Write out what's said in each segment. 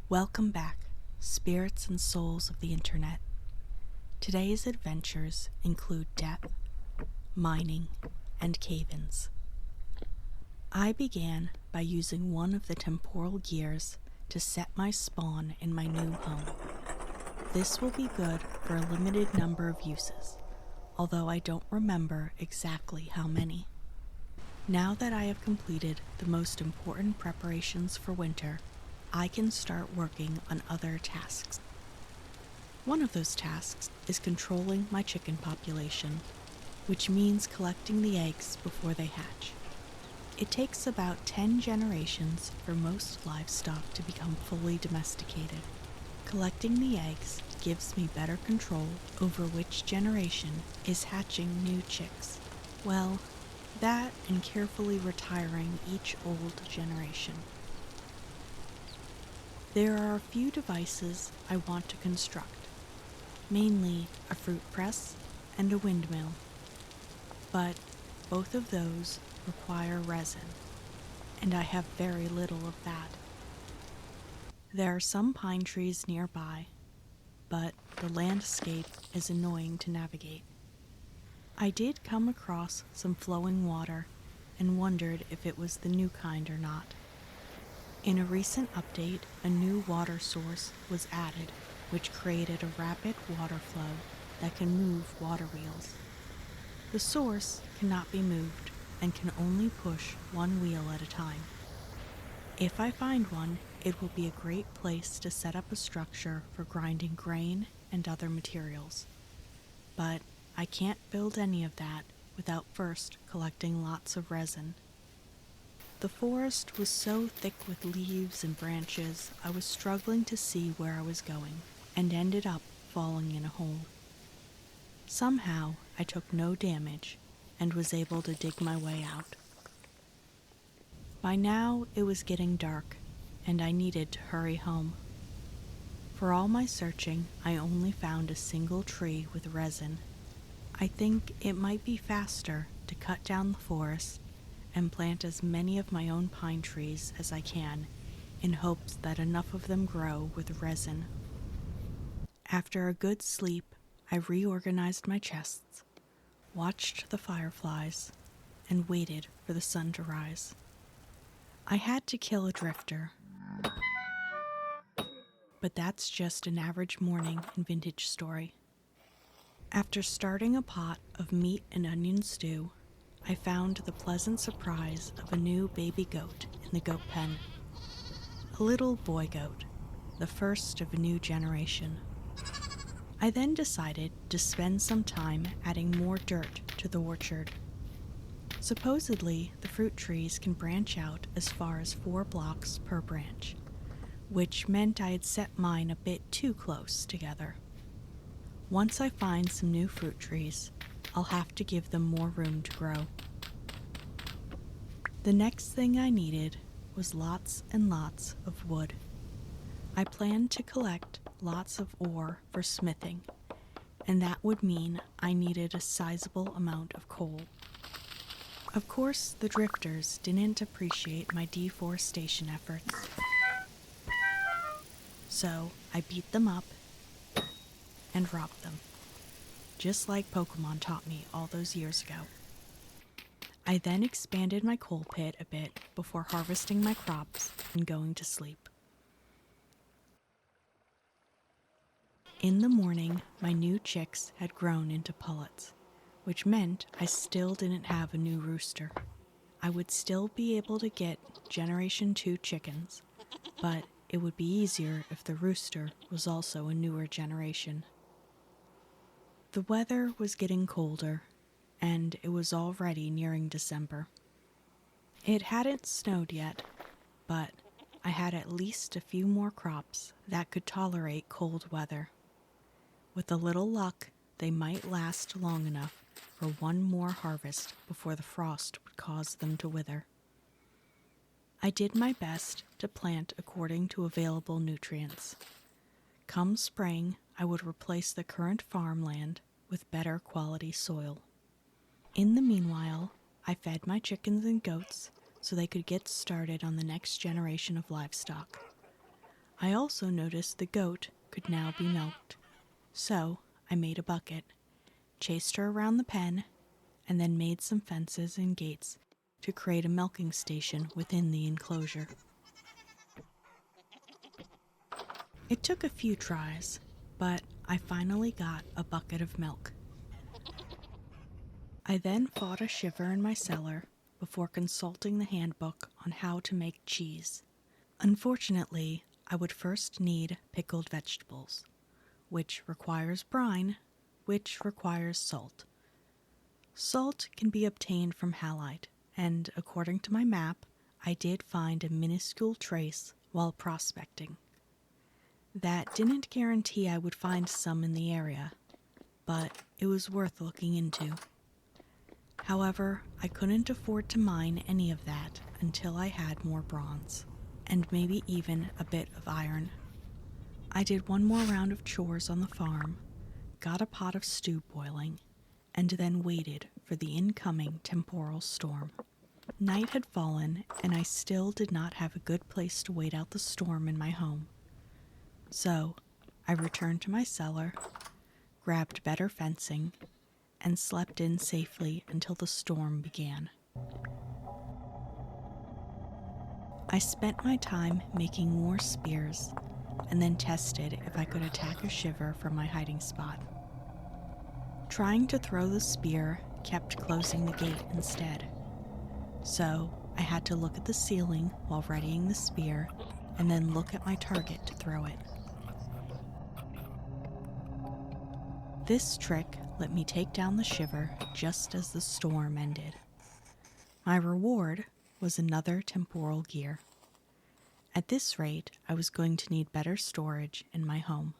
Welcome back, spirits and souls of the internet. Today's adventures include death, mining, and cave-ins. I began by using one of the temporal gears to set my spawn in my new home. This will be good for a limited number of uses, although I don't remember exactly how many. Now that I have completed the most important preparations for winter, I can start working on other tasks. One of those tasks is controlling my chicken population, which means collecting the eggs before they hatch. It takes about 10 generations for most livestock to become fully domesticated. Collecting the eggs gives me better control over which generation is hatching new chicks. Well, that and carefully retiring each old generation. There are a few devices I want to construct, mainly a fruit press and a windmill, but both of those require resin, and I have very little of that. There are some pine trees nearby, but the landscape is annoying to navigate. I did come across some flowing water and wondered if it was the new kind or not. In a recent update, a new water source was added, which created a rapid water flow that can move water wheels. The source cannot be moved and can only push one wheel at a time. If I find one, it will be a great place to set up a structure for grinding grain and other materials. But I can't build any of that without first collecting lots of resin. The forest was so thick with leaves and branches, I was struggling to see where I was going, and ended up falling in a hole. Somehow, I took no damage, and was able to dig my way out. By now, it was getting dark, and I needed to hurry home. For all my searching, I only found a single tree with resin. I think it might be faster to cut down the forest and plant as many of my own pine trees as I can, in hopes that enough of them grow with resin. After a good sleep, I reorganized my chests, watched the fireflies, and waited for the sun to rise. I had to kill a drifter, but that's just an average morning in Vintage Story. After starting a pot of meat and onion stew, I found the pleasant surprise of a new baby goat in the goat pen. A little boy goat, the first of a new generation. I then decided to spend some time adding more dirt to the orchard. Supposedly, the fruit trees can branch out as far as 4 blocks per branch, which meant I had set mine a bit too close together. Once I find some new fruit trees, I'll have to give them more room to grow. The next thing I needed was lots and lots of wood. I planned to collect lots of ore for smithing, and that would mean I needed a sizable amount of coal. Of course, the drifters didn't appreciate my deforestation efforts, so I beat them up and robbed them, just like Pokemon taught me all those years ago. I then expanded my coal pit a bit before harvesting my crops and going to sleep. In the morning, my new chicks had grown into pullets, which meant I still didn't have a new rooster. I would still be able to get Generation 2 chickens, but it would be easier if the rooster was also a newer generation. The weather was getting colder, and it was already nearing December. It hadn't snowed yet, but I had at least a few more crops that could tolerate cold weather. With a little luck, they might last long enough for one more harvest before the frost would cause them to wither. I did my best to plant according to available nutrients. Come spring, I would replace the current farmland with better quality soil. In the meanwhile, I fed my chickens and goats so they could get started on the next generation of livestock. I also noticed the goat could now be milked, so I made a bucket, chased her around the pen, and then made some fences and gates to create a milking station within the enclosure. It took a few tries, but I finally got a bucket of milk. I then fought a shiver in my cellar before consulting the handbook on how to make cheese. Unfortunately, I would first need pickled vegetables, which requires brine, which requires salt. Salt can be obtained from halite, and according to my map, I did find a minuscule trace while prospecting. That didn't guarantee I would find some in the area, but it was worth looking into. However, I couldn't afford to mine any of that until I had more bronze, and maybe even a bit of iron. I did one more round of chores on the farm, got a pot of stew boiling, and then waited for the incoming temporal storm. Night had fallen, and I still did not have a good place to wait out the storm in my home. So, I returned to my cellar, grabbed better fencing, and slept in safely until the storm began. I spent my time making more spears, and then tested if I could attack a shiver from my hiding spot. Trying to throw the spear kept closing the gate instead, so I had to look at the ceiling while readying the spear, and then look at my target to throw it. This trick let me take down the shiver just as the storm ended. My reward was another temporal gear. At this rate, I was going to need better storage in my home.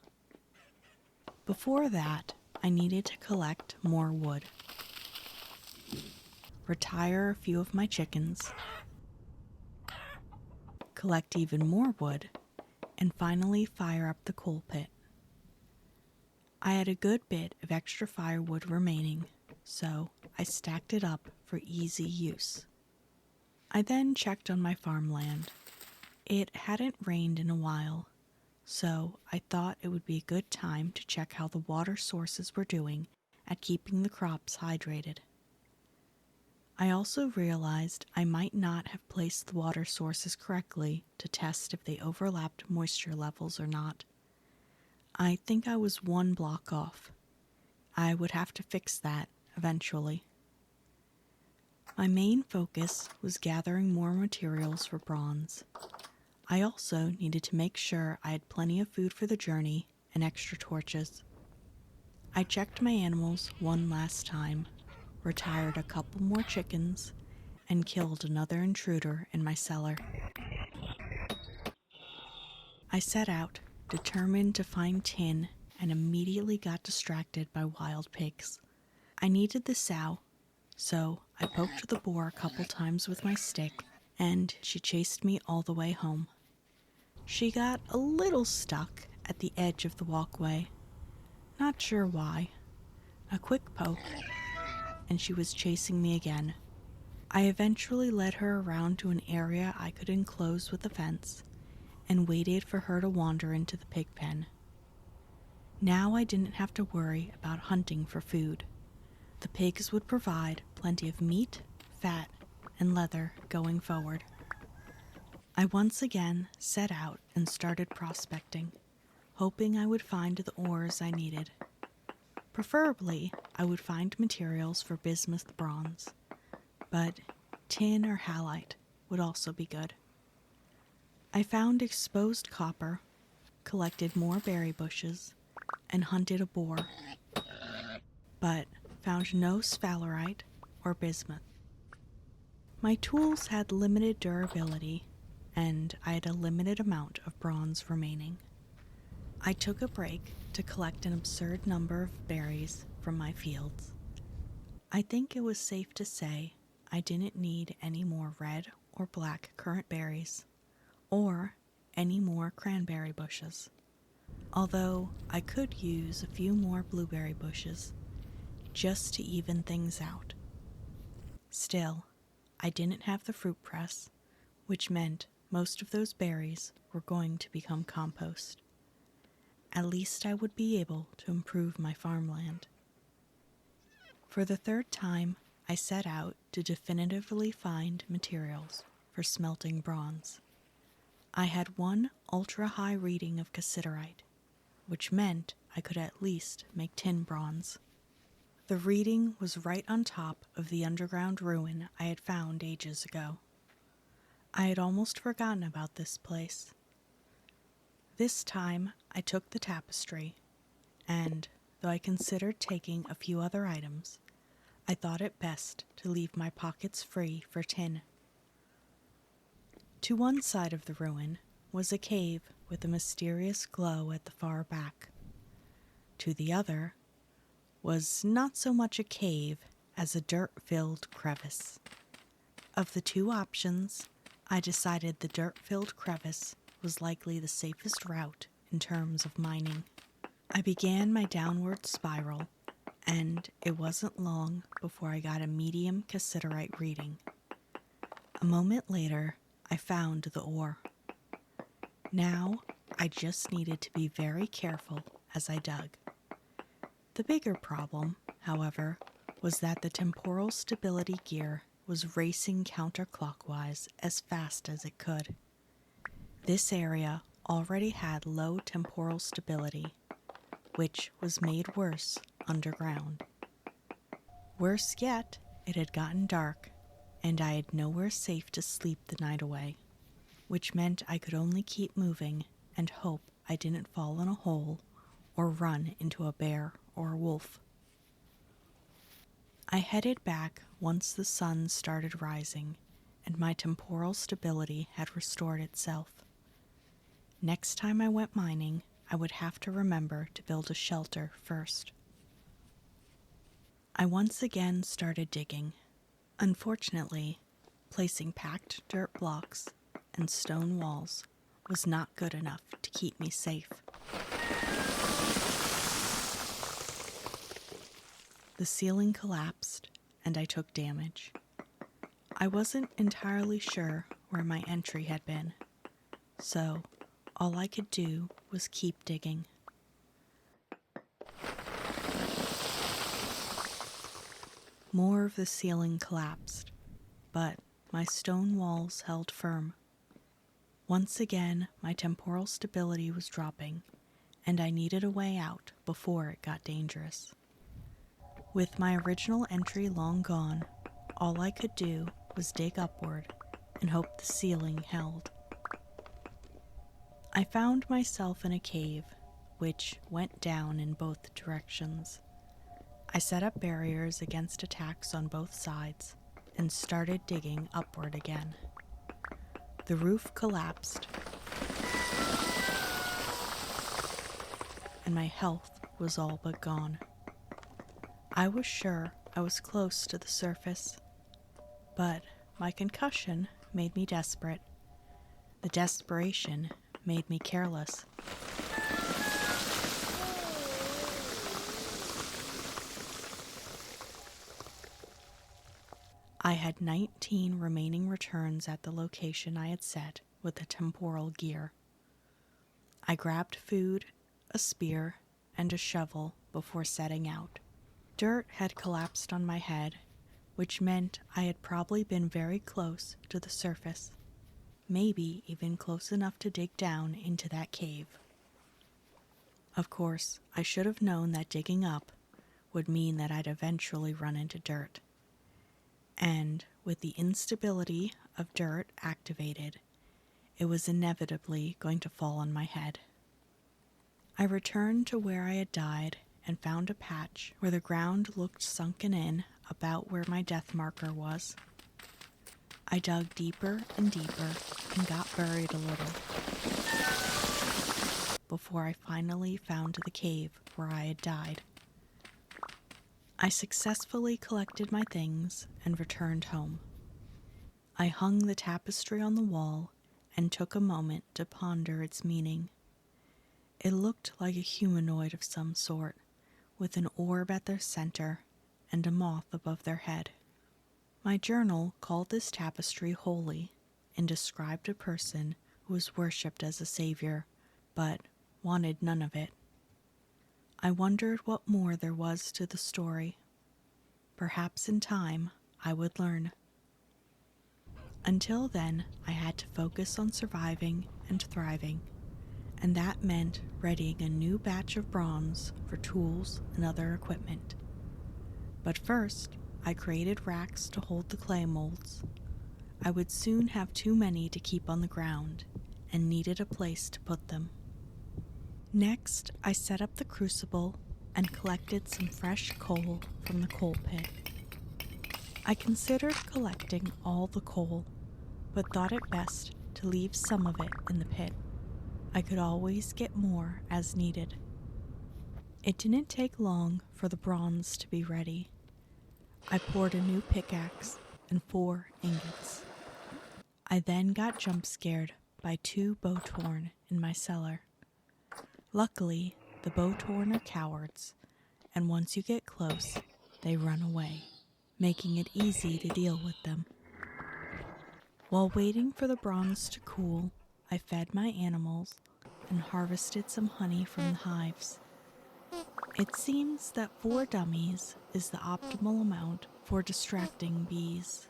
Before that, I needed to collect more wood, retire a few of my chickens, collect even more wood, and finally fire up the coal pit. I had a good bit of extra firewood remaining, so I stacked it up for easy use. I then checked on my farmland. It hadn't rained in a while, so I thought it would be a good time to check how the water sources were doing at keeping the crops hydrated. I also realized I might not have placed the water sources correctly to test if they overlapped moisture levels or not. I think I was one block off. I would have to fix that eventually. My main focus was gathering more materials for bronze. I also needed to make sure I had plenty of food for the journey and extra torches. I checked my animals one last time, retired a couple more chickens, and killed another intruder in my cellar. I set out, determined to find tin, and immediately got distracted by wild pigs. I needed the sow, so I poked the boar a couple times with my stick, and she chased me all the way home. She got a little stuck at the edge of the walkway. Not sure why. A quick poke, and she was chasing me again. I eventually led her around to an area I could enclose with a fence, and waited for her to wander into the pig pen. Now I didn't have to worry about hunting for food. The pigs would provide plenty of meat, fat, and leather going forward. I once again set out and started prospecting, hoping I would find the ores I needed. Preferably, I would find materials for bismuth bronze, but tin or halite would also be good. I found exposed copper, collected more berry bushes, and hunted a boar, but found no sphalerite or bismuth. My tools had limited durability, and I had a limited amount of bronze remaining. I took a break to collect an absurd number of berries from my fields. I think it was safe to say I didn't need any more red or black currant berries, or any more cranberry bushes. Although I could use a few more blueberry bushes, just to even things out. Still, I didn't have the fruit press, which meant most of those berries were going to become compost. At least I would be able to improve my farmland. For the third time, I set out to definitively find materials for smelting bronze. I had one ultra-high reading of cassiterite, which meant I could at least make tin bronze. The reading was right on top of the underground ruin I had found ages ago. I had almost forgotten about this place. This time I took the tapestry, and, though I considered taking a few other items, I thought it best to leave my pockets free for tin. To one side of the ruin was a cave with a mysterious glow at the far back. To the other was not so much a cave as a dirt-filled crevice. Of the two options, I decided the dirt-filled crevice was likely the safest route in terms of mining. I began my downward spiral, and it wasn't long before I got a medium cassiterite reading. A moment later, I found the ore. Now, I just needed to be very careful as I dug. The bigger problem, however, was that the temporal stability gear was racing counterclockwise as fast as it could. This area already had low temporal stability, which was made worse underground. Worse yet, it had gotten dark, and I had nowhere safe to sleep the night away, which meant I could only keep moving and hope I didn't fall in a hole or run into a bear or a wolf. I headed back once the sun started rising and my temporal stability had restored itself. Next time I went mining, I would have to remember to build a shelter first. I once again started digging. Unfortunately, placing packed dirt blocks and stone walls was not good enough to keep me safe. The ceiling collapsed, and I took damage. I wasn't entirely sure where my entry had been, so all I could do was keep digging. More of the ceiling collapsed, but my stone walls held firm. Once again, my temporal stability was dropping, and I needed a way out before it got dangerous. With my original entry long gone, all I could do was dig upward and hope the ceiling held. I found myself in a cave, which went down in both directions. I set up barriers against attacks on both sides and started digging upward again. The roof collapsed, and my health was all but gone. I was sure I was close to the surface, but my concussion made me desperate. The desperation made me careless. I had 19 remaining returns at the location I had set with the temporal gear. I grabbed food, a spear, and a shovel before setting out. Dirt had collapsed on my head, which meant I had probably been very close to the surface, maybe even close enough to dig down into that cave. Of course, I should have known that digging up would mean that I'd eventually run into dirt. And with the instability of dirt activated, it was inevitably going to fall on my head. I returned to where I had died and found a patch where the ground looked sunken in about where my death marker was. I dug deeper and deeper and got buried a little before I finally found the cave where I had died. I successfully collected my things and returned home. I hung the tapestry on the wall and took a moment to ponder its meaning. It looked like a humanoid of some sort, with an orb at their center and a moth above their head. My journal called this tapestry holy, and described a person who was worshipped as a savior, but wanted none of it. I wondered what more there was to the story. Perhaps in time I would learn. Until then, I had to focus on surviving and thriving, and that meant readying a new batch of bronze for tools and other equipment. But first, I created racks to hold the clay molds. I would soon have too many to keep on the ground, and needed a place to put them. Next, I set up the crucible and collected some fresh coal from the coal pit. I considered collecting all the coal, but thought it best to leave some of it in the pit. I could always get more as needed. It didn't take long for the bronze to be ready. I poured a new pickaxe and 4 ingots. I then got jump scared by 2 bowtorn in my cellar. Luckily, the bowtorn are cowards, and once you get close, they run away, making it easy to deal with them. While waiting for the bronze to cool, I fed my animals and harvested some honey from the hives. It seems that 4 dummies is the optimal amount for distracting bees,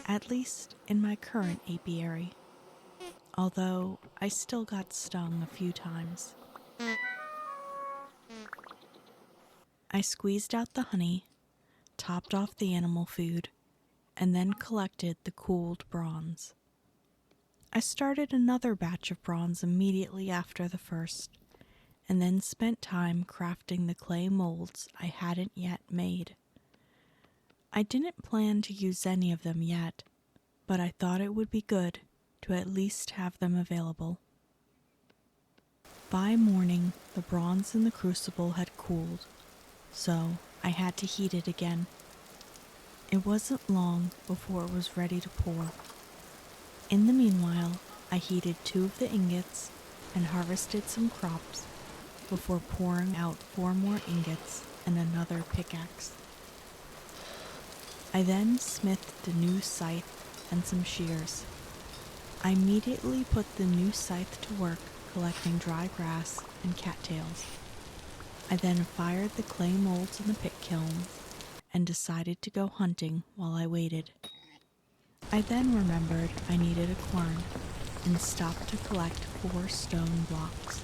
at least in my current apiary, although I still got stung a few times. I squeezed out the honey, topped off the animal food, and then collected the cooled bronze. I started another batch of bronze immediately after the first, and then spent time crafting the clay molds I hadn't yet made. I didn't plan to use any of them yet, but I thought it would be good to at least have them available. By morning, the bronze in the crucible had cooled, so I had to heat it again. It wasn't long before it was ready to pour. In the meanwhile, I heated 2 of the ingots and harvested some crops before pouring out 4 more ingots and another pickaxe. I then smithed a new scythe and some shears. I immediately put the new scythe to work collecting dry grass and cattails. I then fired the clay molds in the pit kiln and decided to go hunting while I waited. I then remembered I needed a quern and stopped to collect 4 stone blocks.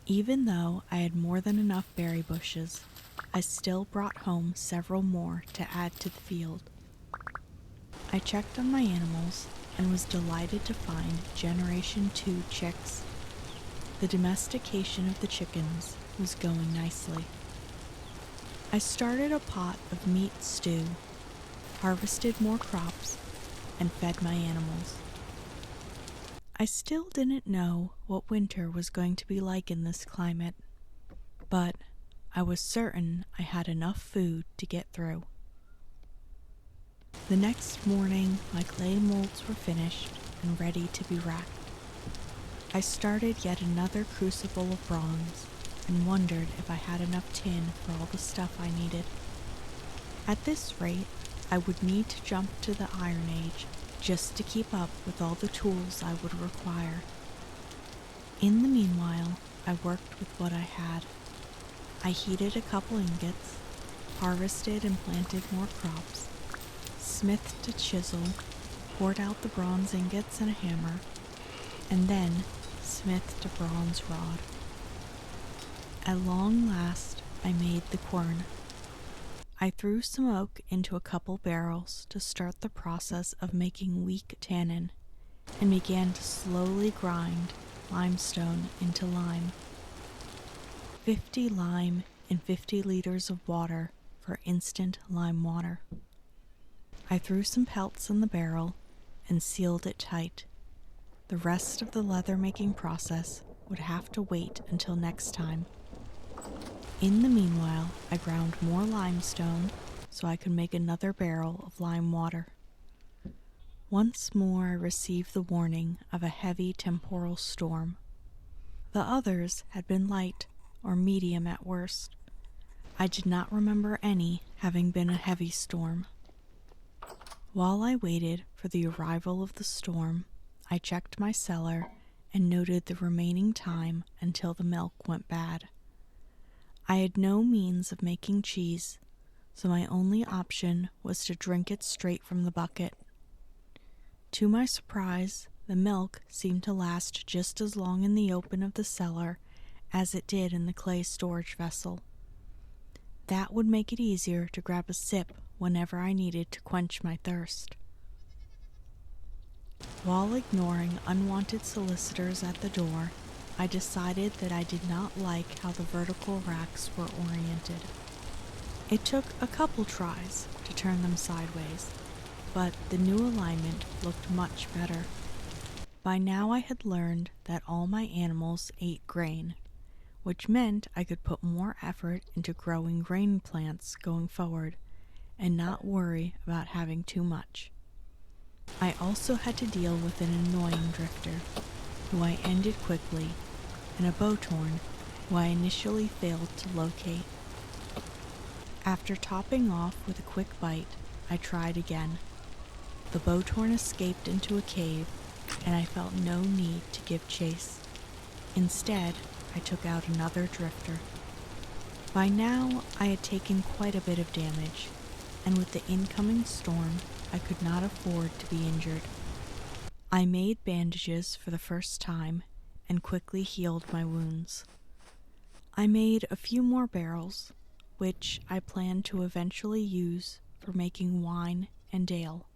Even though I had more than enough berry bushes, I still brought home several more to add to the field. I checked on my animals and was delighted to find Generation 2 chicks. The domestication of the chickens was going nicely. I started a pot of meat stew, harvested more crops, and fed my animals. I still didn't know what winter was going to be like in this climate, but I was certain I had enough food to get through. The next morning, my clay molds were finished and ready to be racked. I started yet another crucible of bronze and wondered if I had enough tin for all the stuff I needed. At this rate, I would need to jump to the Iron Age just to keep up with all the tools I would require. In the meanwhile, I worked with what I had. I heated a couple ingots, harvested and planted more crops, smithed a chisel, poured out the bronze ingots in a hammer, and then smithed a bronze rod. At long last, I made the quern. I threw some oak into a couple barrels to start the process of making weak tannin, and began to slowly grind limestone into lime. 50 lime and 50 liters of water for instant lime water. I threw some pelts in the barrel and sealed it tight. The rest of the leather-making process would have to wait until next time. In the meanwhile, I ground more limestone so I could make another barrel of lime water. Once more I received the warning of a heavy temporal storm. The others had been light or medium at worst. I did not remember any having been a heavy storm. While I waited for the arrival of the storm, I checked my cellar and noted the remaining time until the milk went bad. I had no means of making cheese, so my only option was to drink it straight from the bucket. To my surprise, the milk seemed to last just as long in the open of the cellar as it did in the clay storage vessel. That would make it easier to grab a sip whenever I needed to quench my thirst. While ignoring unwanted solicitors at the door, I decided that I did not like how the vertical racks were oriented. It took a couple tries to turn them sideways, but the new alignment looked much better. By now I had learned that all my animals ate grain, which meant I could put more effort into growing grain plants going forward and not worry about having too much. I also had to deal with an annoying drifter, who I ended quickly, and a bowtorn, who I initially failed to locate. After topping off with a quick bite, I tried again. The bowtorn escaped into a cave, and I felt no need to give chase. Instead, I took out another drifter. By now, I had taken quite a bit of damage, and with the incoming storm, I could not afford to be injured. I made bandages for the first time and quickly healed my wounds. I made a few more barrels, which I planned to eventually use for making wine and ale.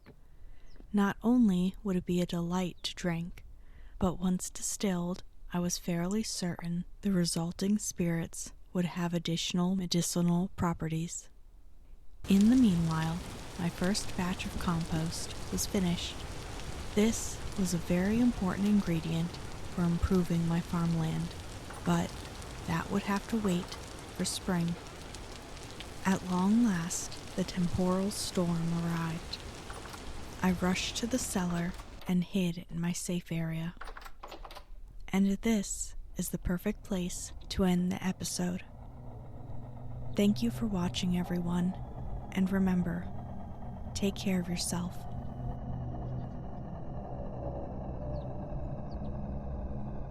Not only would it be a delight to drink, but once distilled, I was fairly certain the resulting spirits would have additional medicinal properties. In the meanwhile, my first batch of compost was finished. This was a very important ingredient for improving my farmland, but that would have to wait for spring. At long last, the temporal storm arrived. I rushed to the cellar and hid in my safe area. And this is the perfect place to end the episode. Thank you for watching, everyone, and remember, take care of yourself.